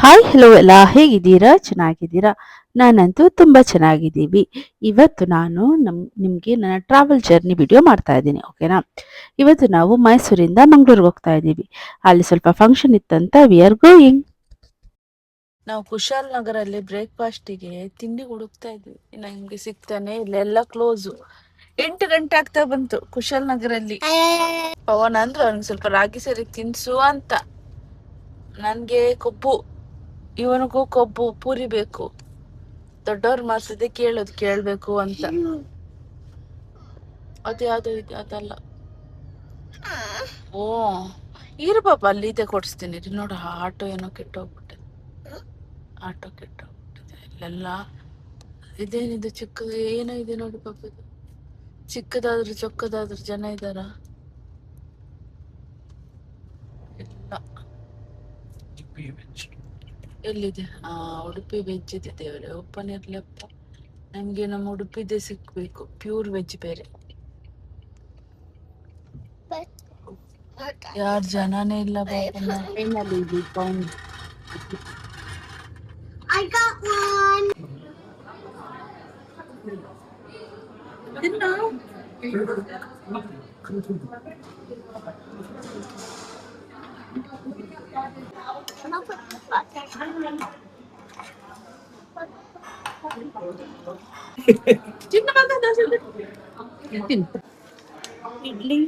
Hi hello ಎಲ್ಲ ಹೇಗಿದ್ದೀರಾ? ಚೆನ್ನಾಗಿದ್ದೀರಾ? ನಾನಂತೂ ತುಂಬ ಚೆನ್ನಾಗಿದ್ದೀವಿ. ಇವತ್ತು ನಾನು ನಿಮಗೆ ನನ್ನ ಟ್ರಾವೆಲ್ ಜರ್ನಿ ವಿಡಿಯೋ ಮಾಡ್ತಾ ಇದ್ದೀನಿ. ಓಕೆನಾ? ಇವತ್ತು ನಾವು ಮೈಸೂರಿಂದ ಮಂಗಳೂರಿಗೆ ಹೋಗ್ತಾ ಇದ್ದೀವಿ. ಅಲ್ಲಿ ಸ್ವಲ್ಪ ಫಂಕ್ಷನ್ ಇತ್ತಂತ ವಿ ಆರ್ ಗೋಯಿಂಗ್. ನಾವು ಕುಶಾಲ್ ನಗರಲ್ಲಿ ಬ್ರೇಕ್ಫಾಸ್ಟಿಗೆ ತಿಂಡಿ ಹುಡುಕ್ತಾ ಇದ್ವಿ. ನಮ್ಗೆ ಸಿಗ್ತಾನೆ ಇಲ್ಲ, ಎಲ್ಲ ಕ್ಲೋಸು. 8 ಗಂಟೆ ಆಗ್ತಾ ಬಂತು ಕುಶಾಲ್ ನಗರಲ್ಲಿ. ಪವನ್ ಅಂದ್ರು ಅವ್ನಿಗೆ ಸ್ವಲ್ಪ ರಾಗಿ ಸರಿ ತಿನ್ಸು ಅಂತ. ನನ್ಗೆ ಕೊಬ್ಬು, ಇವನಿಗೂ ಕೊಬ್ಬು ಪೂರಿ ಬೇಕು. ದೊಡ್ಡವ್ರ ಮಾತದೆ ಕೇಳ್ಬೇಕು ಅಂತ. ಅದು ಯಾವ್ದು ಇದು ಅದಲ್ಲ. ಓ ಇರು ಪಾಪ, ಅಲ್ಲಿ ಇದೆ ಕೊಡಿಸ್ತೀನಿ. ನೋಡ ಆಟೋ ಏನೋ ಕೆಟ್ಟೋಗ್ಬಿಟ್ಟೆ. ಇಲ್ಲೆಲ್ಲ ಇದೇನಿದೆ ಚಿಕ್ಕದು ಏನೋ ಇದೆ ನೋಡಿ ಪಾಪ. ಇದು ಚಿಕ್ಕದಾದ್ರೂ ಚೊಕ್ಕದಾದ್ರೂ ಜನ ಇದ್ದಾರ? ಇಲ್ಲ. ಎಲ್ಲಿದೆ? ಉಡುಪಿ ವೆಜ್ ಇದೆ. ದೇವರೇ ಓಪನ್ ಇರ್ಲಪ್ಪ. ನಮ್ಗೆ ನಮ್ಮ ಉಡುಪಿದೆ ಸಿಕ್ಬೇಕು, ಪ್ಯೂರ್ ವೆಜ್. ಬೇರೆ ಯಾರ್ ಜನನೇ ಇಲ್ಲ ಬಾಬು. ಇಡ್ಲಿ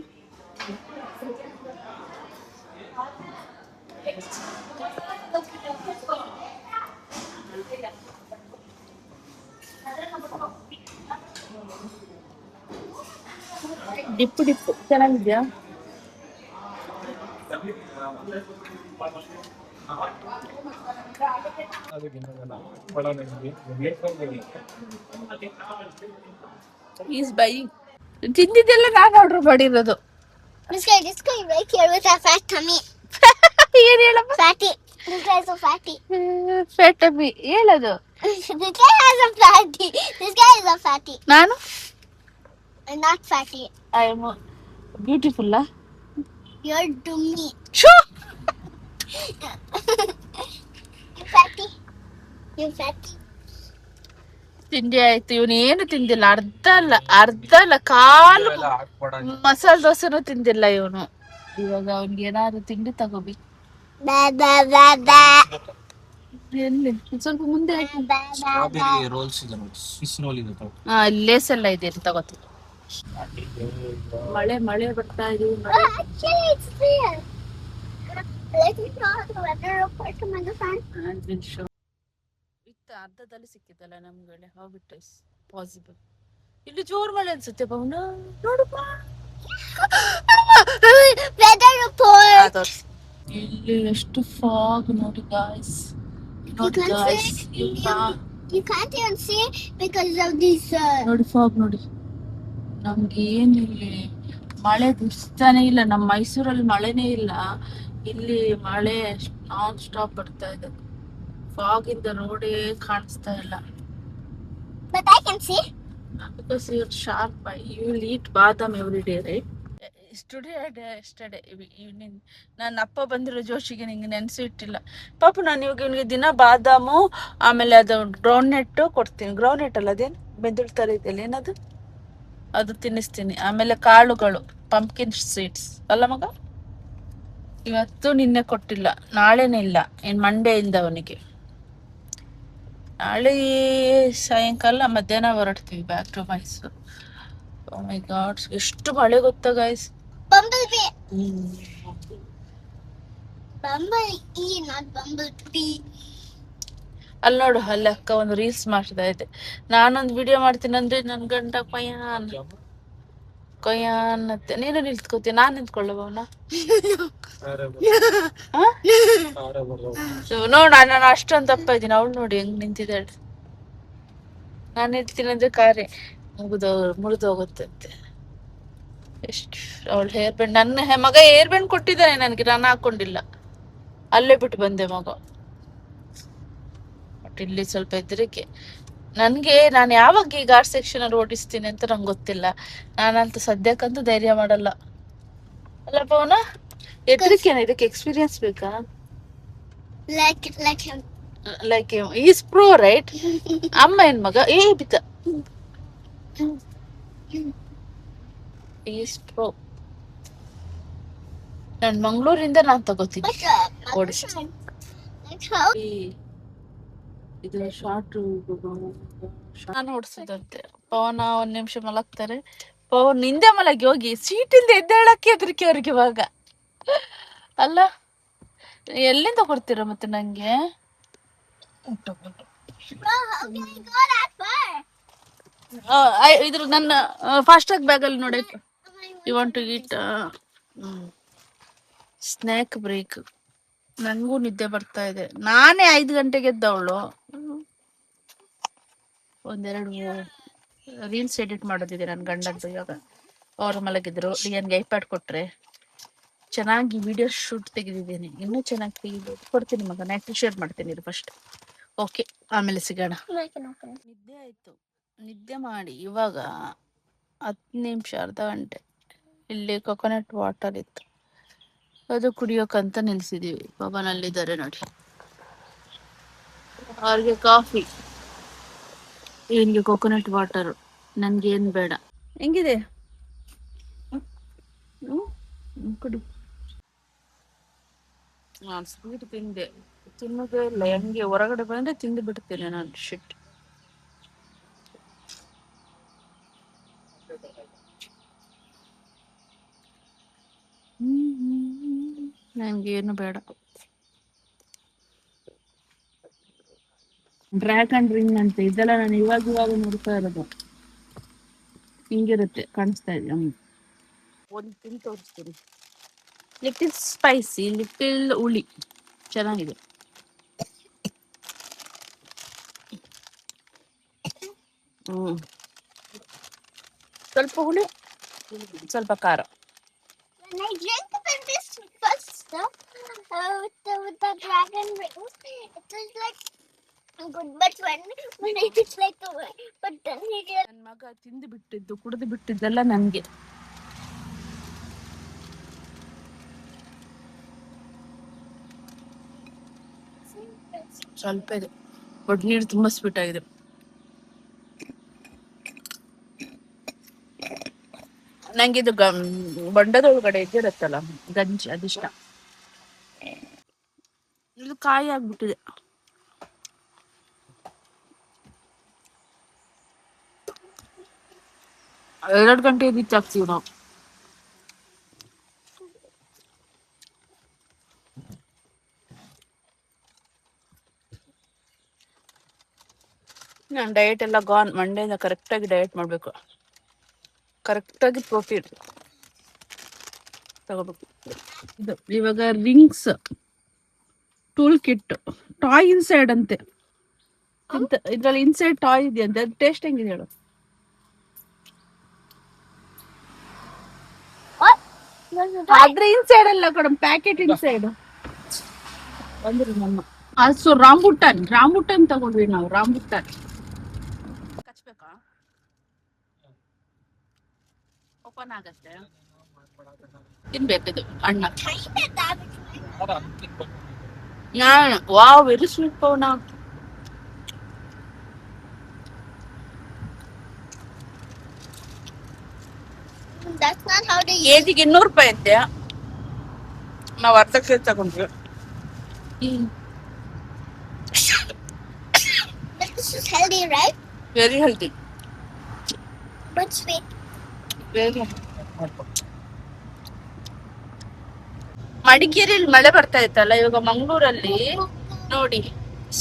ಡಿಪ್ಪು ಚೆನ್ನಾಗಿದ್ಯಾ? ಈಸ್ ಬೈ ತಿಂದಿದ್ದೆಲ್ಲ ನಾನು ಆರ್ಡರ್ ಮಾಡಿರೋದು. This guy right here with a fat tummy. ಏನ್ ಹೇಳಮ್ಮ? Fatty. This guy is a fatty. Fate ಅಮ್ಮಿ ಹೇಳೋದು. This guy has a fatty. This guy is a fatty. ನಾನು I'm not fatty. I am beautiful. You're dummy. Show You fatty. You fatty. ತಿಂಡಿ ಆಯ್ತು. ಇವನು ಏನು ತಿಂದಿಲ್ಲ, ಅರ್ಧ ಅಲ್ಲ ಕಾಲು ಮಸಾಲೆ ದೋಸೆನೂ ತಿಂದಿಲ್ಲ ಇವನು. ಇವಾಗ ಅವನ್ಗೆ ಏನಾದ್ರು ತಿಂಡಿ ತಗೋಬೇಕು. Ba ba ba ba. ಎಲ್ಲಿ ಸ್ವಲ್ಪ ಮುಂದೆ ಹಾಕಿ. ಸ್ಟ್ರಾಬೆರಿ ರೋಲ್ಸ್ ಇದೆ ನೋಡಿ, ಸ್ವಿಸ್ ರೋಲ್ ಇದೆ ತಗೋ. ಲೇಸ್ ಎಲ್ಲ ಇದೆ ತಗೋತೀನಿ. ಮಳೆ ಬರ್ತಾ ಇದೆ. Actually, it's there. Let me know the weather report to my fan. ಇತ್ತು ಅರ್ಧದಲ್ಲಿ ಸಿಕ್ಕಿದ್ದಲ್ಲ ನಮ್ಗೆ. How it is possible? ಇಲ್ಲಿ ಜೋರ್ ಮಳೆ ಅನ್ಸುತ್ತೆ ಪವನ. ನೋಡಪ್ಪ Weather report. ಇಲ್ಲಿ ಎಷ್ಟು ಫಾಗ್ ನೋಡಿ ಗಾಯ್ಸ್. ನೋಡಿ guys, You can't even see because of this. ನೋಡಿ ಫಾಗ್ ನೋಡಿ. ನಮ್ಗೆ ಏನಿಲ್ಲಿ ಮಳೆ ಬಿಡ್ತಾನೆ ಇಲ್ಲ. ನಮ್ಮ ಮೈಸೂರಲ್ಲಿ ಮಳೆನೇ ಇಲ್ಲ, ಇಲ್ಲಿ ಮಳೆ ನಾನ್ ಸ್ಟಾಪ್ ಬರ್ತಾ ಇದೆ. ಫಾಗ್ ಇಂದ ರೋಡೇ ಕಾಣಿಸ್ತಾ ಇಲ್ಲ. But I can see. Because you're sharp eye. You will eat badam every day, right? Yesterday evening ನನ್ನ ಅಪ್ಪ ಬಂದಿರೋ ಜೋಶಿಗೆ ನಿಂಗೆ ನೆನೆಸಿ ಇಟ್ಟಿಲ್ಲ ಪಾಪ. ನಾನು ಇವಾಗ ಇವನಿಗೆ ದಿನ ಬಾದಾಮು, ಆಮೇಲೆ ಅದು ಗ್ರೌಂಡ್ ನೆಟ್ಟು ಕೊಡ್ತೀನಿ. ಗ್ರೌಂಡ್ ನೆಟ್ ಅಲ್ಲ, ಅದೇನು ಬೆಂದುಳ್ ಥರ ಇದೆಯಲ್ಲ ಏನದು, ಅದು ತಿನ್ನಿಸ್ತೀನಿ. ಆಮೇಲೆ ಕಾಳುಗಳು, ಪಂಪ್ಕಿನ್ ಸೀಡ್ಸ್ ಅಲ್ಲ ಮಗ. ಇವತ್ತು ನಿನ್ನೆ ಕೊಟ್ಟಿಲ್ಲ, ನಾಳೆನೇ ಇಲ್ಲ. ಇನ್ನು ಮಂಡೆಯಿಂದ ಅವನಿಗೆ. ನಾಳೆ ಸಾಯಂಕಾಲ ಮಧ್ಯಾಹ್ನ ಹೊರಡ್ತೀವಿ back to Mysuru. Oh my god, ಎಷ್ಟು ಮಳೆ ಗೊತ್ತಾ guys. Bumblebee. Bumblebee, not bumblebee. ಅಲ್ಲಿ ನೋಡು, ಅಲ್ಲಿ ಅಕ್ಕ ಒಂದು ರೀಲ್ಸ್ ಮಾಡ್ತಾ ಇದೆ. ನಾನೊಂದು ವಿಡಿಯೋ ಮಾಡ್ತೀನಿ ಅಂದ್ರೆ ನನ್ ಗಂಡ ಕೊಯ್ಯಾನ್ ಅತ್ತೆ. ನೀನು ನಿಂತ್ಕೋತೀಯ, ನಾನ್ ನಿಂತ್ಕೊಳ್ಳಬವನ? ನೋಡ, ನಾನು ಅಷ್ಟೊಂದು ದಪ್ಪ ಇದ್ದೀನಿ. ಅವಳು ನೋಡಿ ಹೆಂಗ್ ನಿಂತಿದ್ದಾಳೆ. ನಾನು ಇರ್ತೀನಿ ಅಂದ್ರೆ ಕಾರೇ ಮುರಿದೋಗುತ್ತಂತೆ. ಎಷ್ಟು ಅವಳು ಹೇರ್ ಬ್ಯಾಂಡ್, ನನ್ನ ಮಗ ಹೇರ್ ಬ್ಯಾಂಡ್ ಕೊಟ್ಟಿದ್ದಾನೆ ನನಗೆ, ನಾನು ಹಾಕೊಂಡಿಲ್ಲ, ಅಲ್ಲೇ ಬಿಟ್ಟು ಬಂದೆ ಮಗ. ಬಟ್ ಇಲ್ಲಿ ಸ್ವಲ್ಪ ಹೆದರಿಕೆ ನನ್ಗೆ. ನಾನು ಯಾವಾಗ ಈ ಗಾರ್ಡ್ ಸೆಕ್ಷನ್ ಅಲ್ಲಿ ಓಡಿಸ್ತೀನಿ ಅಂತ ನಂಗೆ ಗೊತ್ತಿಲ್ಲ. ನಾನಂತ ಸದ್ಯಕ್ಕಂತೂ ಧೈರ್ಯ ಮಾಡಲ್ಲ ಅಲ್ಲ ಪವನ. ಹೆದರಿಕೆನ, ಇದಕ್ಕೆ ಎಕ್ಸ್ಪೀರಿಯನ್ಸ್ ಬೇಕಾ? Like him. Like is pro right. ಅಮ್ಮ ಏನ್ ಮಗ ಏ ಬಿತ್ತ ಈಸ್ ಪ್ರೋ. ನಾನ್ ಮಂಗಳೂರಿಂದ ನಾನ್ ತಗೋತೀನಿ. ಓಡಿಸಿ. Like how? ಇದು ಶಾರ್ಟ್ ನಾನು ಓಡಿಸಿದಂತೆ. ಪವನ ಒಂದ್ ನಿಮಿಷ ಮಲಗ್ತಾರೆ. ಪವನ್ ಹಿಂದೆ ಮಲಗಿ ಹೋಗಿ ಸೀಟಿಂದ ಎದ್ದೇಳಕ್ಕೆ ಹೆದರಿಕೆ ಅವ್ರಿಗೆ ಇವಾಗ. ಅಲ್ಲ ಎಲ್ಲಿಂದ ಕೊಡ್ತೀರಾ ಮತ್ತೆ ನಂಗೆ? Bro, how can I go that far? ಇದ್ರ ನನ್ನ ಫಾಸ್ಟ್ರಾಗ್ ಬ್ಯಾಗ್ ಅಲ್ಲಿ ನೋಡಿ. You want to eat snack break. ನನಗೂ ನಿದ್ದೆ ಬರ್ತಾ ಇದೆ. ನಾನೇ 5 ಗಂಟೆಗೆ ಎದ್ದವಳು. ಒಂದೆರಡು ರೀಲ್ಸ್ ಎಡಿಟ್ ಮಾಡೋದಿದೆ ನನ್ನ ಗಂಡಂದು. ಇವಾಗ ಅವರು ಮಲಗಿದ್ರು. ಲಿಯನ್ಗೆ ಐಪ್ಯಾಡ್ ಕೊಟ್ರೆ ಚೆನ್ನಾಗಿ ವಿಡಿಯೋ ಶೂಟ್ ತೆಗೆದಿದ್ದೀನಿ. ಇನ್ನೂ ಚೆನ್ನಾಗಿ ತೆಗಿಬೋದು. ಕೊಡ್ತೀನಿ ಮಗ, ನೆಟ್ ಶೇರ್ ಮಾಡ್ತೀನಿ ಇದು ಫಸ್ಟ್. ಓಕೆ, ಆಮೇಲೆ ಸಿಗೋಣ. ನಿದ್ದೆ ಆಯ್ತು. ನಿದ್ದೆ ಮಾಡಿ ಇವಾಗ 10 ನಿಮಿಷ, ಅರ್ಧ ಗಂಟೆ ಇಲ್ಲಿ ಕೊಕೊನಟ್ ವಾಟರ್ ಇತ್ತು, ಅದು ಕುಡಿಯೋಕಂತ ನಿಲ್ಸಿದೀವಿ. ಪವನಲ್ಲಿದ್ದಾರೆ ನೋಡಿ. ಅವ್ರಿಗೆ ಕಾಫಿ, ಇವನ್ಗೆ ಕೊಕೊನಟ್ ವಾಟರ್, ನನ್ಗೇನ್ ಬೇಡ. ಹೆಂಗಿದೆ? ಕುಡಿ. ನಾನು ಸ್ವೀಟ್ ತಿನ್ನೋದೇ ಇಲ್ಲ. ಹೆಂಗೆ ಹೊರಗಡೆ ಬಂದ್ರೆ ತಿಂದು ಬಿಡ್ತೇನೆ ನಾನು. ಶಿಟ್. ನಂಗೇನು ಬೇಡ. ಡ್ರ್ಯಾಗನ್ ರಿಂಗ್ ಅಂತ ಇದೆಲ್ಲ ನಾನು ಇವಾಗ ನೋಡ್ತಾ ಇರೋದು. ಹಿಂಗಿರುತ್ತೆ, ಕಾಣಿಸ್ತಾ ಇದೆ. ಒಂದು ತಿಂದು ತೋರಿಸ್ತೀನಿ. ಲಿಟಲ್ ಸ್ಪೈಸಿ, ಲಿಟಲ್ ಹುಳಿ, ಚೆನ್ನಾಗಿದೆ. ಸ್ವಲ್ಪ ಹುಳಿ, ಸ್ವಲ್ಪ ಖಾರ. When I drink this first stuff with the dragon ring, it was like good. But when I just like the way, but then he just. ನನ್ನ ಮಗ ತಿಂದು ಬಿಟ್ಟಿದ್ದು, ಕುಡಿದು ಬಿಟ್ಟಿದ್ದೆಲ್ಲ ನನಗೆ. ಸ್ವಲ್ಪ ಇದೆ, ಬಟ್ ನೀರು ತುಂಬಾ ಸ್ವೀಟ್ ಆಗಿದೆ. ನಂಗೆ ಇದು ಬಂಡದೊಳಗಡೆ ಇದ್ದಿರತ್ತಲ್ಲ ಗಂಜಿ, ಅದಿಷ್ಟ. ಇದು ಕಾಯಿ ಆಗ್ಬಿಟ್ಟಿದೆ. ಎರಡು ಗಂಟೆ ರೀಚ್ ಆಗ್ತೀವಿ ನಾವು. ನಾನು ಡಯಟ್ ಎಲ್ಲ ಗಾನ್. ಮಂಡೆಯಿಂದ ಕರೆಕ್ಟಾಗಿ ಡಯಟ್ ಮಾಡಬೇಕು. ಕರೆಕ್ಟಾಗಿ ಪ್ರೋಟೀನ್ ತಗೋಬೇಕು. ಇದು ಇವಾಗ rings tool kit, toy inside ಅಂತೆ. ಇದ್ರಲ್ಲಿ ಇನ್ಸೈಡ್ ಟಾಯ್ ಇದೆಯಂತೆ. ಅದು ಟೇಸ್ಟ್ ಹೆಂಗಿದೆ ಹೇಳು? ಆದ್ರೆ ಇನ್ಸೈಡ್ ಅಲ್ಲ ಕೊಡ, ಪ್ಯಾಕೆಟ್ ಇನ್ಸೈಡ್ ಬಂದ್ರು ನಮ್ಮ. ಅದು ರಾಂಬುಟನ್ ತಗೊಂಡ್ವಿ ನಾವು. ರಾಂಬುಟನ್ ಕಚ್ಬೇಕಾ? ಓಪನ್ ಆಗತ್ತೆ, ತಿನ್ಬೇಕಿದು ಅಣ್ಣ. Wow, very sweet Pavana. That's not how they use. ಕೆಜಿಗೆ 200 ರೂಪಾಯಿ ಅಂತೆ. ನಾವು ಅರ್ಧ ಕೆಜಿ ತಗೊಂಡ್ವಿ. But this is healthy, right? Very healthy, But sweet. Very. ಮಡಿಕೇರಿಯಲ್ಲಿ ಮಳೆ ಬರ್ತಾ ಇತ್ತಲ್ಲ, ಇವಾಗ ಮಂಗಳೂರಲ್ಲಿ ನೋಡಿ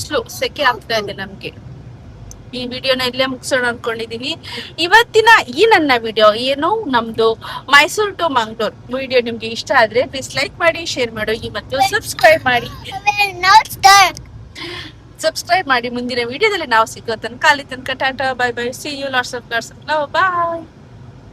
ಸ್ಲೋ ಸೆಕೆ ಆಗ್ತಾ ಇದೆ ನಮ್ಗೆ. ಈ ವಿಡಿಯೋನ ಇಲ್ಲೇ ಮುಗಿಸೋಣ ಅನ್ಕೊಂಡಿದೀನಿ. ಇವತ್ತಿನ ಈ ನನ್ನ ವಿಡಿಯೋ ಏನು, ನಮ್ದು ಮೈಸೂರು ಟು ಮಂಗಳೂರು ವಿಡಿಯೋ ನಿಮ್ಗೆ ಇಷ್ಟ ಆದ್ರೆ ಪ್ಲೀಸ್ ಲೈಕ್ ಮಾಡಿ, ಶೇರ್ ಮಾಡಿ ಮತ್ತು ಸಬ್ಸ್ಕ್ರೈಬ್ ಮಾಡಿ. Now it's dark. ಸಬ್ಸ್ಕ್ರೈಬ್ ಮಾಡಿ. ಮುಂದಿನ ವಿಡಿಯೋದಲ್ಲಿ ನಾವು ಸಿಗೋ ತನಕ, ಅಲ್ಲಿ ತನಕ tata, bye bye, see you, lots of love, bye.